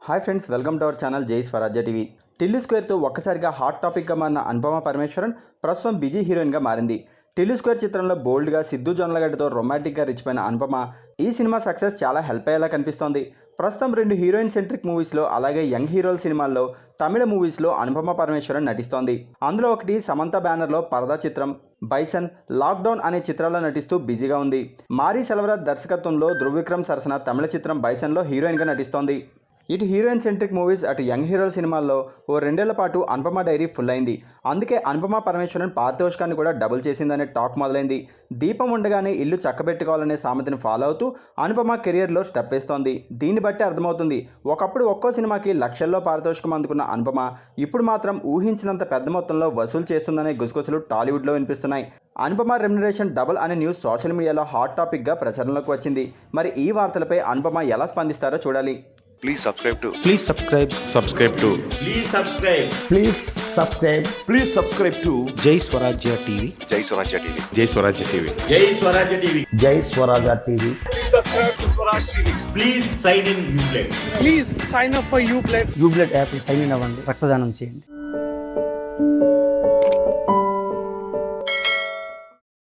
Hi friends, welcome to our channel జై స్వరాజ్య TV. Tillu స్క్వేర్తో ఒక్కసారిగా hot టాపిక్గా మారిన అనుపమ పరమేశ్వరన్ ప్రస్తుతం బిజీ హీరోయిన్గా మారింది. టిల్లు స్క్వేర్ చిత్రంలో బోల్డ్గా సిద్ధు జొన్నలగడ్డతో రొమాంటిక్గా రిచ్చిపోయిన అనుపమ ఈ సినిమా సక్సెస్ చాలా హెల్ప్ అయ్యేలా కనిపిస్తోంది. ప్రస్తుతం 2 హీరోయిన్ సెంట్రిక్ మూవీస్లో అలాగే యంగ్ హీరోల సినిమాల్లో తమిళ మూవీస్లో అనుపమ పరమేశ్వరన్ నటిస్తోంది. అందులో ఒకటి సమంత బ్యానర్లో పరదా చిత్రం, బైసన్, లాక్డౌన్ అనే చిత్రాల్లో నటిస్తూ బిజీగా ఉంది. మారీ సెల్వరాజ్ దర్శకత్వంలో ధృవవిక్రమ్ సరసన తమిళ చిత్రం బైసన్లో హీరోయిన్గా నటిస్తోంది. ఇటు హీరోయిన్ సెంట్రిక్ మూవీస్ అటు యంగ్ హీరోల సినిమాల్లో ఓ 2 ఏళ్ల పాటు అనుపమ డైరీ ఫుల్ అయింది. అందుకే అనుపమ పరమేశ్వరన్ పారితోషికాన్ని కూడా డబుల్ చేసిందనే టాక్ మొదలైంది. దీపం ఉండగానే ఇల్లు చక్కబెట్టుకోవాలనే సామెతను ఫాలో అవుతూ అనుపమ కెరియర్లో స్టెప్ వేస్తోంది. దీన్ని బట్టి అర్థమవుతుంది, ఒకప్పుడు ఒక్కో సినిమాకి లక్షల్లో పారితోషికం అందుకున్న అనుపమ ఇప్పుడు మాత్రం ఊహించినంత పెద్ద మొత్తంలో వసూలు చేస్తుందనే గుసగుసలు టాలీవుడ్లో వినిపిస్తున్నాయి. అనుపమ రెమ్యునరేషన్ డబుల్ అనే న్యూస్ సోషల్ మీడియాలో హాట్ టాపిక్గా ప్రచారంలోకి వచ్చింది. మరి ఈ వార్తలపై అనుపమ ఎలా స్పందిస్తారో చూడాలి. Please subscribe to. Please subscribe. Subscribe to. Please subscribe. Please subscribe. Please subscribe to Jai Swarajya TV. Jai Swarajya TV. Jai Swarajya TV. Jai Swarajya TV. Jai Swarajya TV. Please subscribe to Swaraj TV. Please sign in Uplay. Please sign up for Uplay. Ublet app sign in అవ్వండి, రక్తదానం చేయండి.